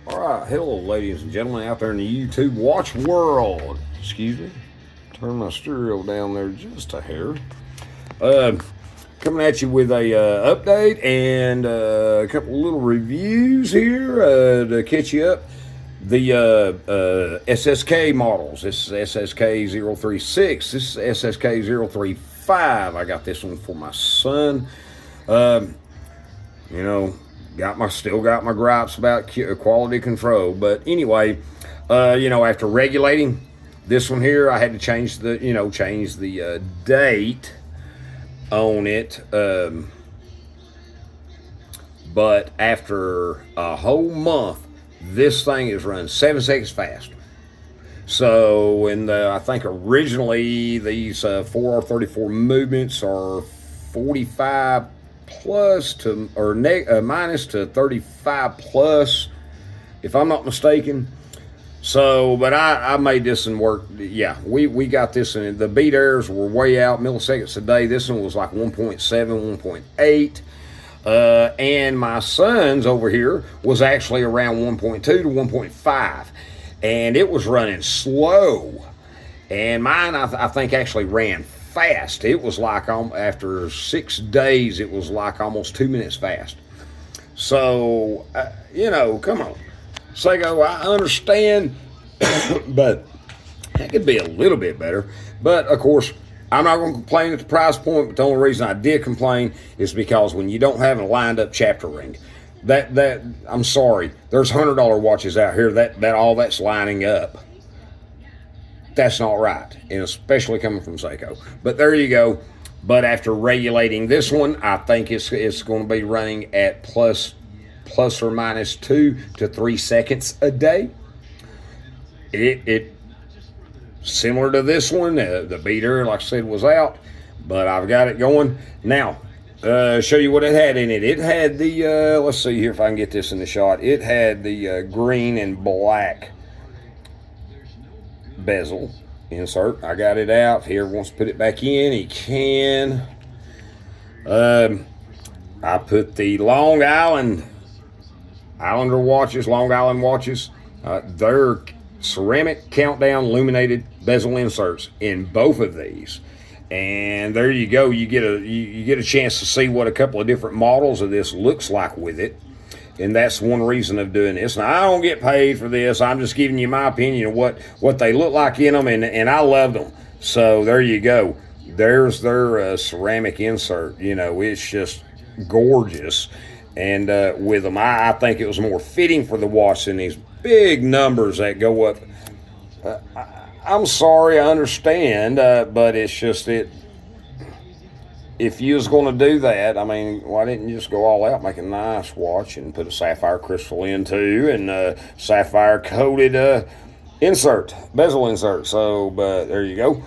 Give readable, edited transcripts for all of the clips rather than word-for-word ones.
All right, hello, ladies and gentlemen out there in the YouTube watch world. Excuse me. Turn my stereo down there just a hair. Uh, Coming at you with a update and a couple of little reviews here to catch you up. The SSK models. This is SSK 036. This is SSK 035. I got this one for my son. Um, you know, still got my gripes about quality control, but anyway, after regulating this one here, I had to change the date on it. But after a whole month, this thing is running 7 seconds faster. So, I think originally these 4R34 movements are 45 plus to minus to 35 plus, if I'm not mistaken. So, but I made this one work. Yeah, we got this in. The beat errors were way out, milliseconds a day. This one was like 1.7, 1.8. And my son's over here was actually around 1.2 to 1.5. And it was running slow. And mine, I think, actually ran fast. It was like after 6 days, it was like almost 2 minutes fast. So, come on. Seiko, I understand, but it could be a little bit better. But, of course, I'm not going to complain at the price point, but the only reason I did complain is because when you don't have a lined up chapter ring, that I'm sorry, there's $100 watches out here that all that's lining up. That's not right, and especially coming from Seiko. But there you go. But after regulating this one, I think it's going to be running at plus or minus 2 to 3 seconds a day. It similar to this one. The beater, like I said, was out, but I've got it going now. Show you what it had in it. It had the let's see here if I can get this in the shot. It had the green and black bezel insert. I got it out. If he ever wants to put it back in, he can. I put the Long Island watches. They're ceramic countdown illuminated bezel inserts in both of these. And there you go. You get a chance to see what a couple of different models of this looks like with it. And that's one reason of doing this. Now, I don't get paid for this. I'm just giving you my opinion of what they look like in them, and I love them. So there you go. There's their ceramic insert. It's just gorgeous. And with them, I think it was more fitting for the watch than these big numbers that go up. I'm sorry, I understand, but it's just it. If you was going to do that, I mean, why didn't you just go all out, make a nice watch, and put a sapphire crystal in too, and sapphire coated bezel insert. So, but there you go.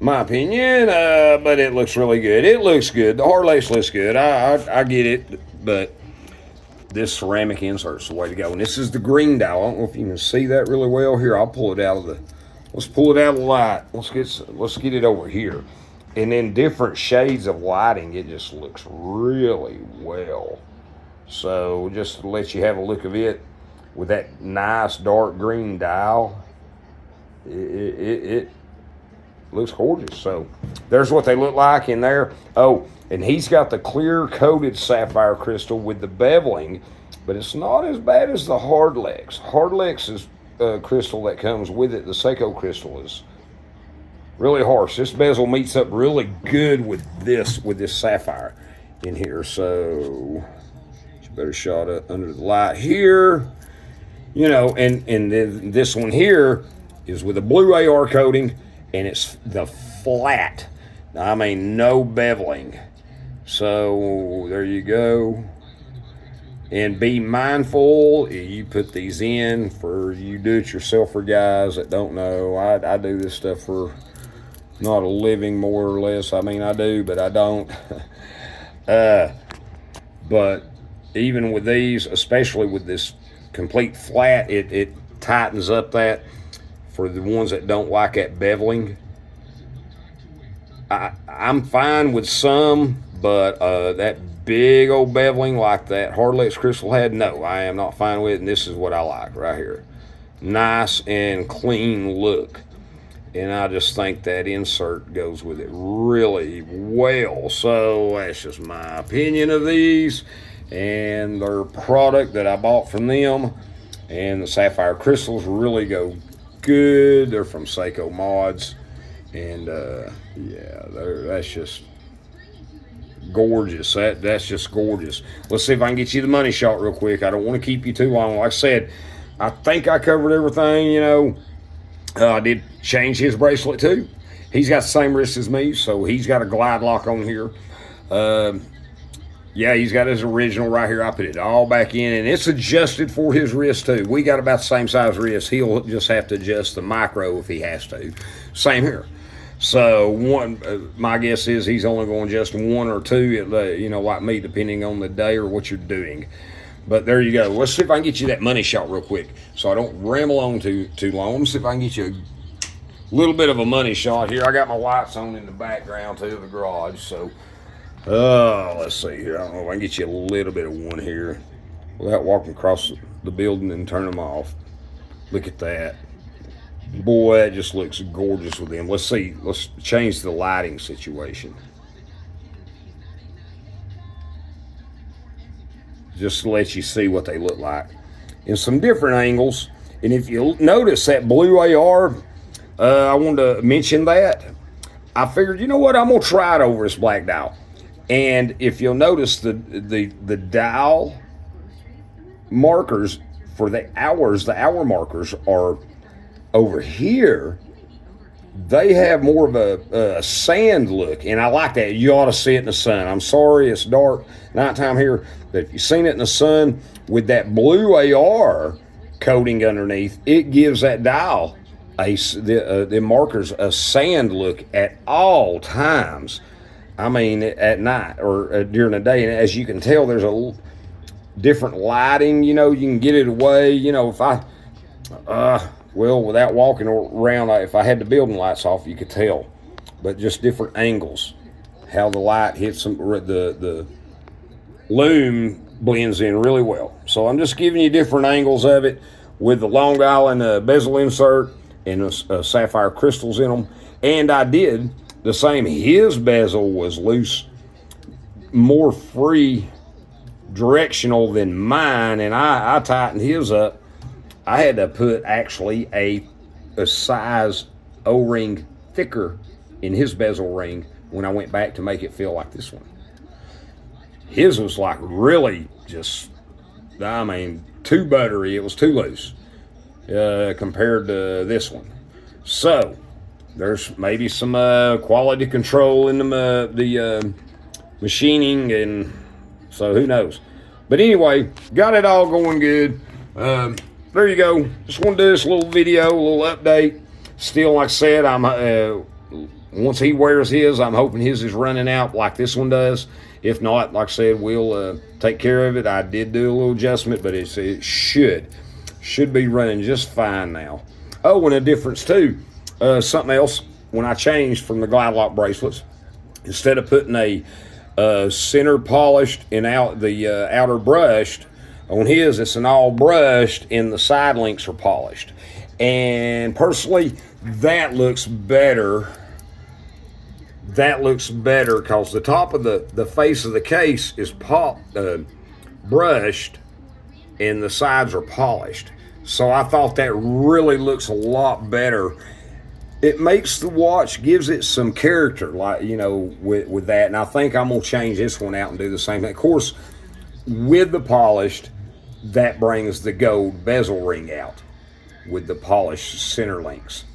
My opinion, but it looks really good. It looks good. The hard lace looks good. I get it, but this ceramic insert's the way to go. And this is the green dial. I don't know if you can see that really well. Here, I'll pull it out of the. Let's pull it out of the light. Let's get it over here. And in different shades of lighting, it just looks really well. So just to let you have a look of it with that nice dark green dial, it looks gorgeous. So there's what they look like in there. Oh, and he's got the clear coated sapphire crystal with the beveling, but it's not as bad as the Hardlex. Hardlex is crystal that comes with it. The Seiko crystal is really harsh. This bezel meets up really good with this sapphire in here. So you better shot up under the light here. And then this one here is with a blue AR coating, and it's the flat. I mean, no beveling. So there you go. And be mindful, you put these in for you do-it-yourselfer guys that don't know. I do this stuff for not a living, more or less. I mean, I do, but I don't. But even with these, especially with this complete flat, it tightens up that for the ones that don't like that beveling. I'm fine with some, but that big old beveling like that Hardlex crystal had. No, I am not fine with it, and this is what I like right here. Nice and clean look. And I just think that insert goes with it really well. So that's just my opinion of these and their product that I bought from them. And the sapphire crystals really go good. They're from Seiko Mods. And yeah, that's just gorgeous. That's just gorgeous. Let's see if I can get you the money shot real quick. I don't want to keep you too long. Like I said, I think I covered everything, you know. I did change his bracelet too. He's got the same wrist as me, so he's got a glide lock on here. Yeah, he's got his original right here. I put it all back in, and it's adjusted for his wrist too. We got about the same size wrist. He'll just have to adjust the micro if he has to. Same here. So my guess is he's only going to adjust one or two, you know, like me, depending on the day or what you're doing. But there you go. Let's see if I can get you that money shot real quick, so I don't ramble on too long. Let me see if I can get you a little bit of a money shot here. I got my lights on in the background too of the garage, so let's see here. I don't know if I can get you a little bit of one here without walking across the building and turn them off. Look at that. Boy, that just looks gorgeous with them. Let's see. Let's change the lighting situation. Just to let you see what they look like in some different angles. And if you notice that blue AR, I wanted to mention that. I figured, you know what, I'm going to try it over this black dial. And if you'll notice the dial markers for the hour markers are over here. They have more of a sand look, and I like that. You ought to see it in the sun. I'm sorry it's dark nighttime here, but if you've seen it in the sun with that blue AR coating underneath, it gives that dial the markers a sand look at all times. I mean, at night or during the day, and as you can tell, there's a different lighting. You know, you can get it away. You know, if I well, without walking around, if I had the building lights off, you could tell. But just different angles, how the light hits them, the loom blends in really well. So I'm just giving you different angles of it with the Long Island bezel insert and the sapphire crystals in them. And I did the same. His bezel was loose, more free directional than mine, and I tightened his up. I had to put actually a size O-ring thicker in his bezel ring when I went back to make it feel like this one. His was like really just, I mean, too buttery. It was too loose compared to this one. So there's maybe some quality control in the machining, and so who knows. But anyway, got it all going good. There you go. Just want to do this little video, a little update. Still, like I said, I'm once he wears his, I'm hoping his is running out like this one does. If not, like I said, we'll take care of it. I did do a little adjustment, but it should be running just fine now. Oh, and a difference too. Something else, when I changed from the glide lock bracelets, instead of putting a center polished and the outer brushed, on his, it's an all brushed and the side links are polished. And personally, that looks better. That looks better because the top of the face of the case is brushed and the sides are polished. So I thought that really looks a lot better. It makes the watch, gives it some character, like, you know, with that. And I think I'm going to change this one out and do the same thing. Of course, with the polished, that brings the gold bezel ring out with the polished center links.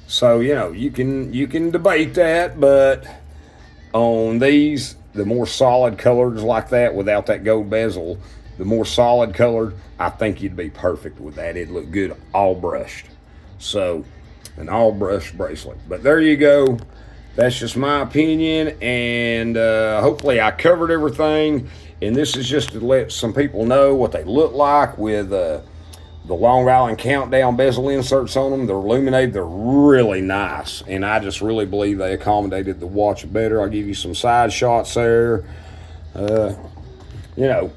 So, you know, you can debate that, but on these, the more solid colors like that without that gold bezel, the more solid colored, I think you'd be perfect with that. It'd look good all brushed. So, an all brushed bracelet. But there you go. That's just my opinion, and hopefully I covered everything. And this is just to let some people know what they look like with the Long Island Countdown bezel inserts on them. They're illuminated. They're really nice. And I just really believe they accommodated the watch better. I'll give you some side shots there. You know,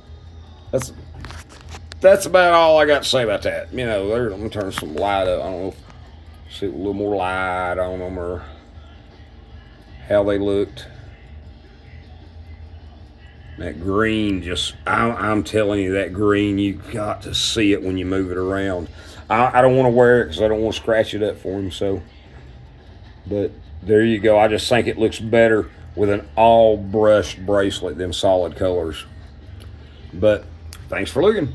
that's about all I got to say about that. You know, there, I'm gonna turn some light up. I don't know, see a little more light on them or how they looked. That green just, I'm telling you, that green, you got to see it when you move it around. I don't want to wear it because I don't want to scratch it up for him. So, but there you go. I just think it looks better with an all brushed bracelet than solid colors. But thanks for looking.